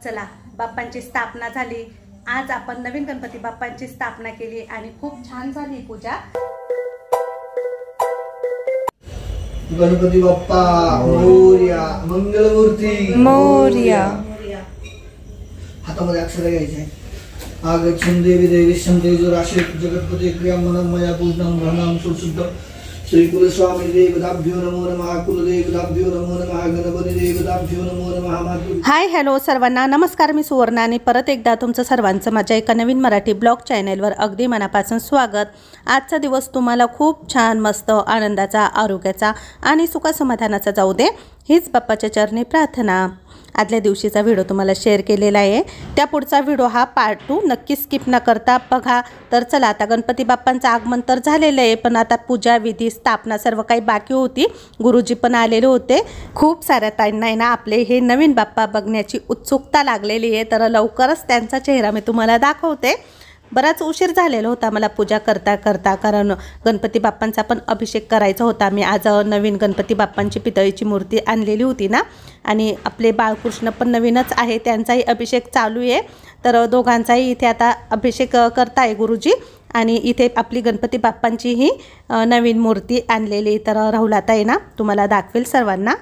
चला, बाप्पांची स्थापना झाली। आज आपण नवीन गणपती बाप्पांची स्थापना केली आणि खूप छान झाली पूजा। गणपती बाप्पा मोरया, मंगलमूर्ती मोरया। हातामध्ये अक्षर घ्यायचे। आगच्छन् देवी देवीशं तेजोराशि जगत्पते क्रियामनं मया पूर्णं भ्रमणं सुशुद्ध श्री कुलस्वामी देवताभ्यो नमो नमः। कुलदेवताभ्यो नमो नमः। गणपती देवताभ्यो नमो नमः। हाय हॅलो सर्वांना नमस्कार। मी सुवर्णा आणि परत एकदा तुमचं सर्वांचं माझ्या एका नवीन मराठी ब्लॉग चॅनलवर अगदी मनापासून स्वागत। आजचा दिवस तुम्हाला खूप छान मस्त आनंदाचा, आरोग्याचा आणि सुखसमाधानाचा जाऊ दे, हीच बाप्पाच्या चरणी प्रार्थना। आदल्या दिवशीचा व्हिडिओ तुम्हाला शेअर केलेला आहे, त्या पुढचा व्हिडिओ हा पार्ट 2 नक्की स्किप न करता बघा। तर चला, आता गणपती बाप्पांचं आगमन तर झालेलं आहे, पण आता पूजा विधी स्थापना सर्व काही बाकी होती। गुरुजी पण आलेले होते। खूप साऱ्या ताईंना आहे ना आपले हे नवीन बाप्पा बघण्याची उत्सुकता लागलेली आहे, तर लवकरच त्यांचा चेहरा मी तुम्हाला दाखवते। बराच उशीर झालेला होता मला पूजा करता करता, कारण गणपती बाप्पांचा पण अभिषेक करायचा होता। मी आज नवीन गणपती बाप्पांची पितळीची मूर्ती आणलेली होती ना, आणि आपले बाळकृष्ण पण नवीनच आहे, त्यांचाही अभिषेक चालू आहे। तर दोघांचाही इथे आता अभिषेक करताय गुरुजी, आणि इथे आपली गणपती बाप्पांचीही नवीन मूर्ती आणलेली। तर राहुल आता आहे ना तुम्हाला दाखवेल सर्वांना।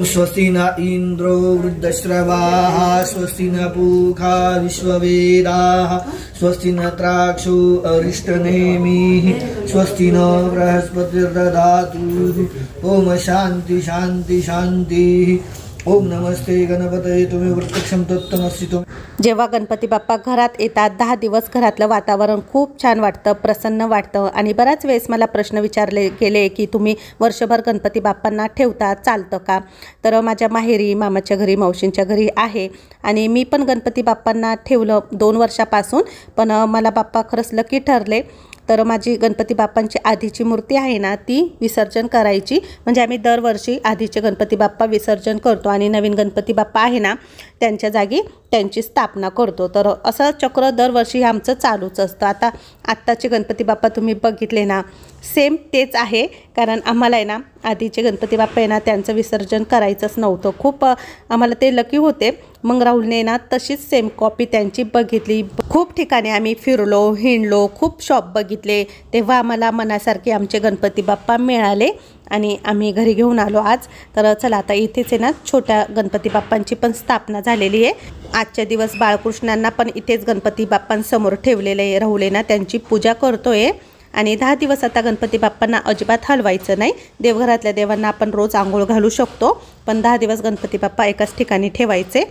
स्वस्ति न इंद्रो वृद्धश्रवाः स्वस्ति न पूषा विश्ववेदाः स्वस्ति न त्राक्षो अरिष्टनेमिः स्वस्ति न बृहस्पतिर्दधातु। ओम शांति शांति शांति। ओम नमस्ते गणपतये तुम्ही वृक्षम तत्तमसि तुम। जेव्हा गणपती बाप्पा घरात येतात 10 दिवस घरातलं वातावरण खूप छान वाटतं, प्रसन्न वाटतं। आणि बराच वेळेस मला प्रश्न विचारले गेले की तुम्ही वर्षभर गणपती बाप्पांना ठेवता, चालतं का? तर माझ्या माहेरी, मामाच्या घरी, मावशींच्या घरी आहे, आणि मी पण गणपती बाप्पांना ठेवलं 2 वर्षापासून। पण मला बाप्पा खरंच लकी ठरले। तर माझी गणपती बाप्पांची आधीची मूर्ती आहे ना ती विसर्जन करायची, म्हणजे आम्ही दरवर्षी आधीचे गणपती बाप्पा विसर्जन करतो आणि नवीन गणपती बाप्पा आहे ना त्यांच्या जागी त्यांची स्थापना करतो। तर असं चक्र दरवर्षी आमचं चालूच असतं। आत्ताचे गणपती बाप्पा तुम्ही बघितले ना, सेम तेच आहे, कारण आम्हाला आहे ना आधीचे गणपती बाप्पा आहे ना त्यांचं विसर्जन करायचंच नव्हतं। खूप आम्हाला ते लकी होते। मग राहुलने ना तशीच सेम कॉपी त्यांची बघितली। खूप ठिकाणी आम्ही फिरलो, हिंडलो, खूप शॉप बघितले, तेव्हा आम्हाला मनासारखे आमचे गणपती बाप्पा मिळाले आणि आम्ही घरी घेऊन आलो आज। तर चला, आता इथेच आहे ना छोट्या गणपती बाप्पांची पण स्थापना झालेली आहे। आजच्या दिवस बाळकृष्णांना पण इथेच गणपती बाप्पांसमोर ठेवलेलं आहे। राहुल ना त्यांची पूजा करतोय, आणि 10 दिवस आता गणपती बाप्पांना अजिबात हलवायचं नाही। देवघरातल्या देवांना आपण रोज आंघोळ घालू शकतो, पण 10 दिवस गणपती बाप्पा एकाच ठिकाणी ठेवायचे।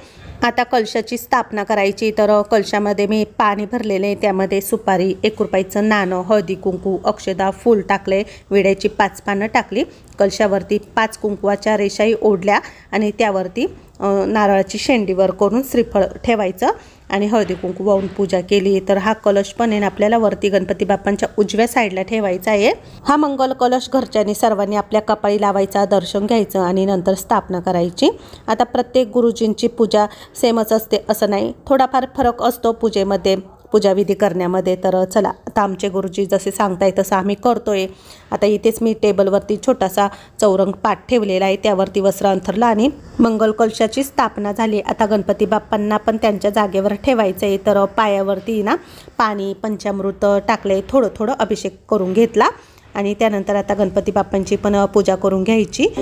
आता कलशाची स्थापना करायची। तर कलशामध्ये मी पाणी भरलेले, त्यामध्ये सुपारी, 1 रुपयाचं नाणं, हळदी कुंकू, अक्षदा, फूल टाकले, विड्याची 5 पानं टाकली। कलशावरती 5 कुंकवाच्या रेषाही ओढल्या, आणि त्यावरती नारळाची शेंडीवर करून श्रीफळ ठेवायचं आणि हळदी कुंकू वाहून पूजा केली। तर हा कलश पण आहे ना आपल्याला वरती गणपती बाप्पांच्या उजव्या साईडला ठेवायचा आहे। हा मंगल कलश घरच्यांनी सर्वांनी आपल्या कपाळी लावायचा, दर्शन घ्यायचं आणि नंतर स्थापना करायची। आता प्रत्येक गुरुजींची पूजा सेमच असते असं नाही, थोडाफार फरक असतो पूजेमध्ये, पूजाविधी करण्यामध्ये। तर चला, आता आमचे गुरुजी जसे सांगताय तसं आम्ही करतोय। आता इथेच मी टेबलवरती छोटासा चौरंग पाट ठेवलेला आहे, त्यावरती वस्त्र अंथरलं आणि मंगल कलशाची स्थापना झाली। आता गणपती बाप्पांना पण त्यांच्या जागेवर ठेवायचं आहे। तर पायावरती ना पाणी, पंचामृत टाकले, थोडं थोडं अभिषेक करून घेतला, आणि त्यानंतर आता गणपती बाप्पांची पण पूजा करून घ्यायची।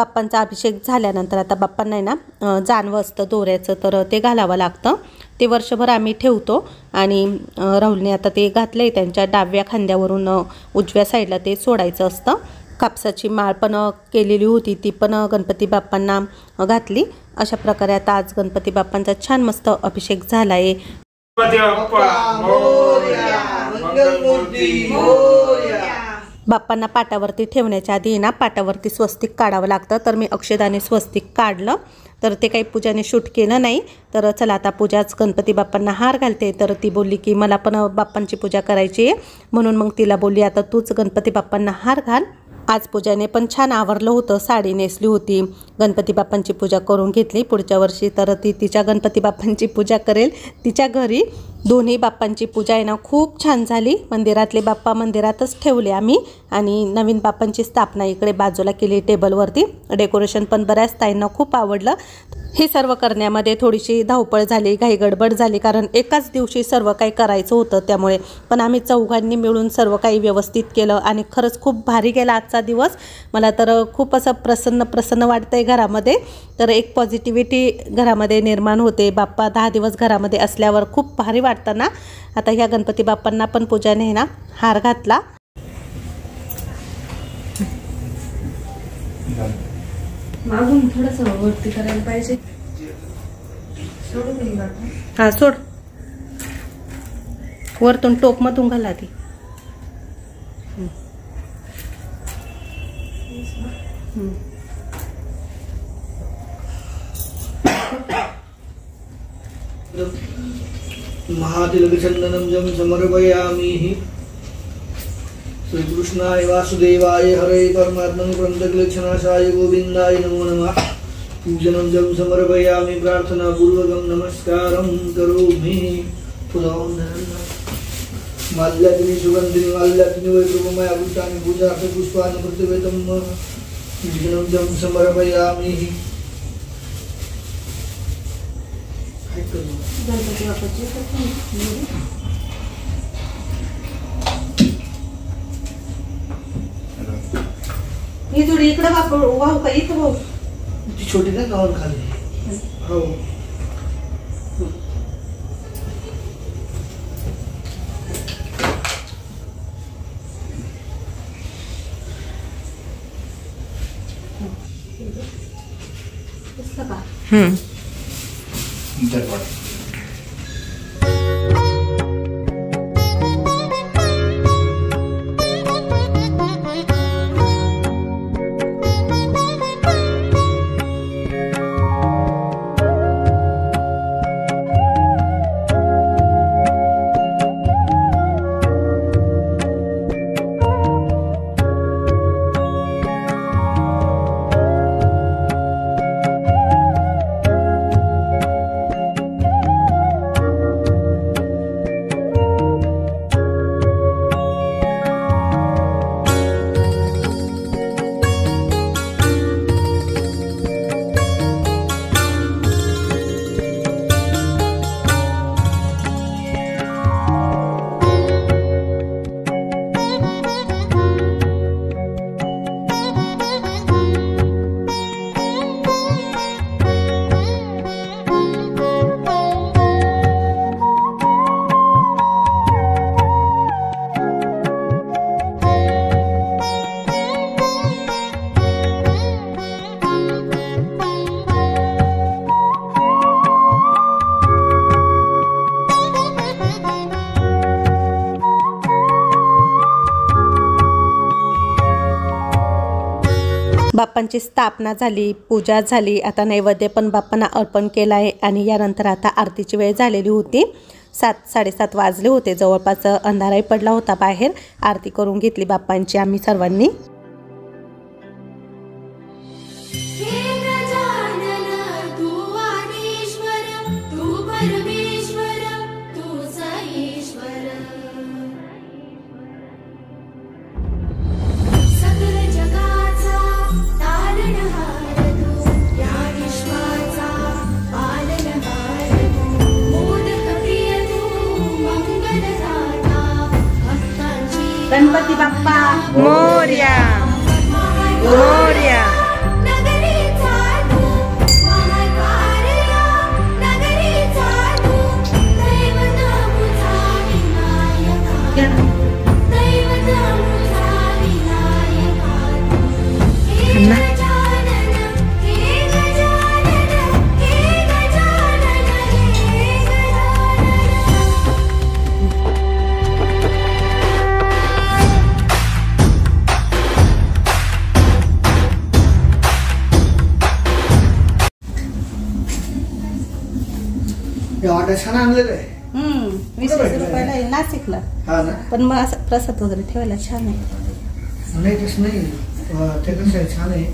बाप्पांचा अभिषेक झाल्यानंतर आता बाप्पांना आहे ना जानवं असतं दोऱ्याचं, तर ते घालावं लागतं. ते वर्षभर आम्ही ठेवतो आणि राहुलने आता ते घातले. त्यांच्या डाव्या खांद्यावरून उजव्या साईडला ते सोडायचं असतं. कापसाची माळ पण केलेली होती, ती पण गणपती बाप्पांना घातली. अशा प्रकारे आता आज गणपती बाप्पांचा छान मस्त अभिषेक झाला आहे. बाप्पांना पाटावरती ठेवण्याच्या आधी ना पाटावरती स्वस्तिक काढावं लागतं, तर मी अक्षदाने स्वस्तिक काढलं. तर ते काही पूजाने शूट केलं नाही. तर चला आता पूजाच गणपती बाप्पांना हार घालते. तर ती बोलली की मला पण बाप्पांची पूजा करायची आहे, म्हणून मग तिला बोलली आता तूच गणपती बाप्पांना हार घाल. आज पूजाने पण छान आवरलं होतं, साडी नेसली होती, गणपती बाप्पांची पूजा करून घेतली. पुढच्या वर्षी तर ती तिच्या गणपती बाप्पांची पूजा करेल तिच्या घरी. दोन्ही बाप्पांची पूजा आहे ना खूप छान झाली. मंदिरातले बाप्पा मंदिरातच ठेवले आम्ही आणि नवीन बाप्पांची स्थापना इकडे बाजूला केली टेबलवरती. डेकोरेशन पण बऱ्याच ताईंना खूप आवडलं. हे सर्व करण्यामध्ये थोडीशी धावपळ झाली, घाई गडबड झाली, कारण एकाच दिवशी सर्व काही करायचं होतं त्यामुळे. पण आम्ही चौघांनी मिळून सर्व काही व्यवस्थित केलं आणि खरंच खूप भारी गेला आजचा दिवस. मला तर खूप असं प्रसन्न वाटतंय घरामध्ये. तर एक पॉझिटिव्हिटी घरामध्ये निर्माण होते. बाप्पा 10 दिवस घरामध्ये असल्यावर खूप भारी वाटतं ना. आता ह्या गणपती बाप्पांना पण पूजाने ना हार घातला. मागून थोडंसं वरती करायला पाहिजे. हा सोड, वरतून टोपमधून घाला ती. महातिलकचंदनं जं समर्पयामि. श्रीकृष्णाय वासुदेवाय हरे परमात्मने प्रणतक्लेशनाशाय गोविंदाय नमो नमः. पूजनं जं समर्पयामि प्रार्थनापूर्वकं नमस्कारं करोमि. माल्याग्नि सुगन्धिनि माल्याग्नि वैद्रुमया भूतानि पूजार्थ पुष्पाणि प्रतिवेदं पूजनं जं समर्पयामि. गणपती बाप्पाची ही जोडी इकडे वाहू का इथं भाऊ? ती छोटी ना गावात खाली. हो बाप्पांची स्थापना झाली, पूजा झाली. आता नैवेद्य पण बाप्पांना अर्पण केला आहे आणि यानंतर आता आरतीची वेळ झालेली होती. 7-7:30 वाजले होते. जवळपास अंधाराही पडला होता बाहेर. आरती करून घेतली बाप्पांची आम्ही सर्वांनी. गणपती बाप्पा मोरया मोरया. भाज्या छान आणलेलं आहे. 20 रुपयाला आहे नाशिकला. हा ना. पण मग असं प्रसाद वगैरे ठेवायला छान आहे. नाही तसं नाही, ते कसं आहे छान आहे.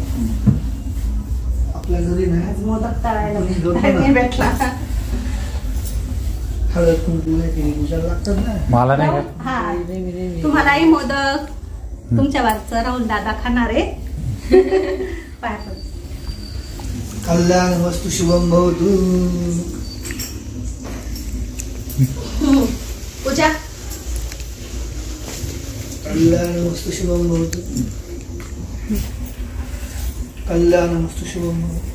आपल्या घरी नाही मोदक तळायला नाही भेटला. हळद कुंकू नाही पूजा लागतात ना. मला नाही का? हा तुम्हालाही मोदक. तुमच्या वारचं राहुल दादा खाणार आहे. पाया पड. कल्याण वस्तू शुभम भवतु. पूजा. कल्याण वस्तू शुभम भवतु. कल्याण वस्तू शुभम भवतु.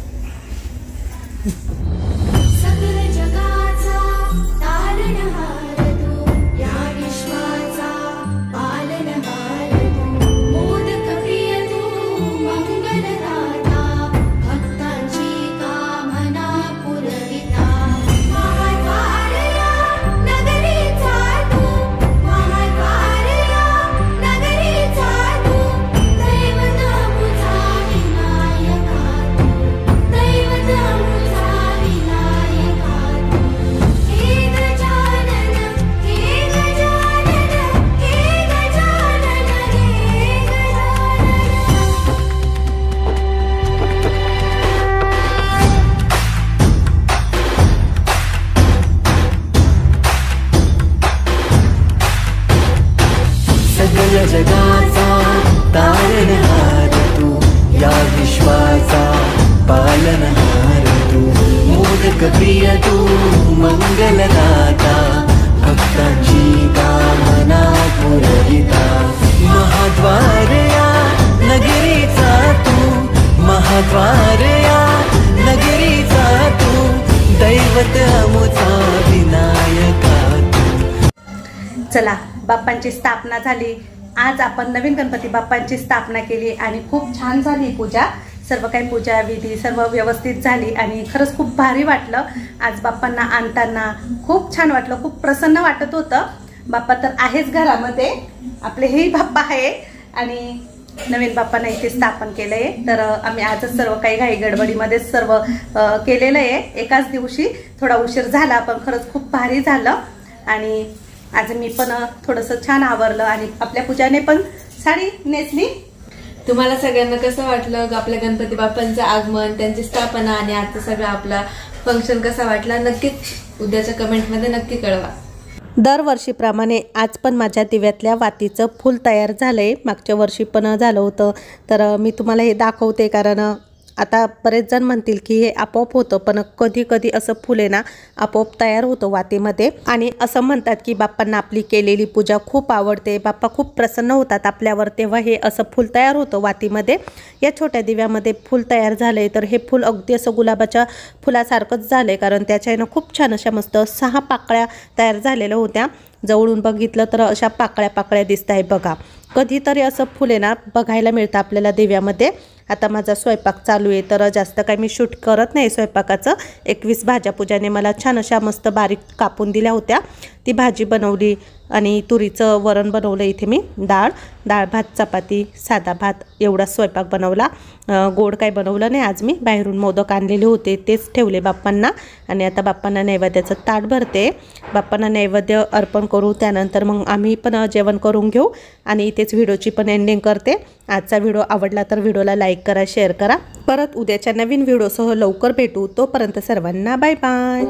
सकल जगाचा तारणहार तू, या विश्वाचा पालनहार तू, मोदक प्रिय तू, मंगलदाता, भक्तांची कामना पुरविता. महाद्वार या नगरीचा तू, महाद्वार या नगरीचा तू, दैवत मुझा विनायका तू, दैवत मुझा विनायका तू. हे गजानन, हे गजानन, हे गजानन, हे सकल जगाचा तारणहार तू, या विश्वाचा पालनहार तू, मोदक प्रिय तू, मंगलदाता, भक्तांची कामना पुरविता. महाद्वार या नगरीचा तू, महाद्वार या नगरीचा तू, दैवत अमुचा विनायका तू. चला बाप्पांची स्थापना झाली. आज आपण नवीन गणपती बाप्पांची स्थापना केली आणि खूप छान झाली पूजा. सर्व काही पूजा विधी सर्व व्यवस्थित झाली आणि खरंच खूप भारी वाटलं. आज बाप्पांना आणताना खूप छान वाटलं. खूप प्रसन्न वाटत होतं. बाप्पा तर आहेच घरामध्ये. आपले हेही बाप्पा आहे आणि नवीन बाप्पांना इथे स्थापन केलंय. तर आम्ही आजच सर्व काही घाई गडबडीमध्ये सर्व केलेलं आहे. एकाच दिवशी थोडा उशीर झाला पण खरंच खूप भारी झालं. आणि आज मी पण थोडंसं छान आवरलं आणि आपल्या पूजाने पण साडी नेसली. तुम्हाला सगळ्यांना कसं वाटलं आपल्या गणपती बाप्पांचं आगमन, त्यांची स्थापना आणि आजचं सगळं आपला फंक्शन कसा वाटला नक्कीच उद्याच्या कमेंटमध्ये नक्की कळवा. दरवर्षीप्रमाणे आज पण माझ्या दिव्यातल्या वातीचं फूल तयार झालंय. मागच्या वर्षी पण झालं होतं. तर मी तुम्हाला हे दाखवते कारण आता बरेच जण म्हणतील की हे आपोआप होतं पण कधी कधी असं फुल आहे ना आपोआप तयार होतं वातीमध्ये. आणि असं म्हणतात की बाप्पांना आपली केलेली पूजा खूप आवडते. बाप्पा खूप प्रसन्न होतात आपल्यावर तेव्हा हे असं फुल तयार होतं वातीमध्ये. या छोट्या दिव्यामध्ये फुल तयार झाले. तर हे फुल अगदी असं गुलाबाच्या फुलासारखंच झालंय कारण त्याच्यानं खूप छान अशा मस्त 6 पाकळ्या तयार झालेल्या होत्या. जवळून बघितलं तर अशा पाकळ्या पाकळ्या दिसत आहे बघा. कधीतरी असं फुल आहे ना बघायला मिळतं आपल्याला दिव्यामध्ये. आता माझा स्वयंपाक चालू आहे तर जास्त काही मी शूट करत नाही स्वयंपाकाचं. 21 भाज्या पूजाने मला छान अशा मस्त बारीक कापून दिल्या होत्या. ती भाजी बनवली आणि तुरीचं वरण बनवलं. इथे मी डाळ भात चपाती साधा भात एवढा स्वयंपाक बनवला. गोड काही बनवलं नाही आज मी. बाहेरून मोदक आणलेले होते तेच ठेवले बाप्पांना. आणि आता बाप्पांना नैवेद्याचं ताट भरते. बाप्पांना नैवेद्य अर्पण करू त्यानंतर मग आम्ही पण जेवण करून घेऊ. आणि इथेच व्हिडिओची पण एंडिंग करते. आजचा व्हिडिओ आवडला तर व्हिडिओला लाईक करा शेअर करा. परत उद्याच्या नवीन व्हिडिओसह लवकर भेटू. तोपर्यंत सर्वांना बाय बाय.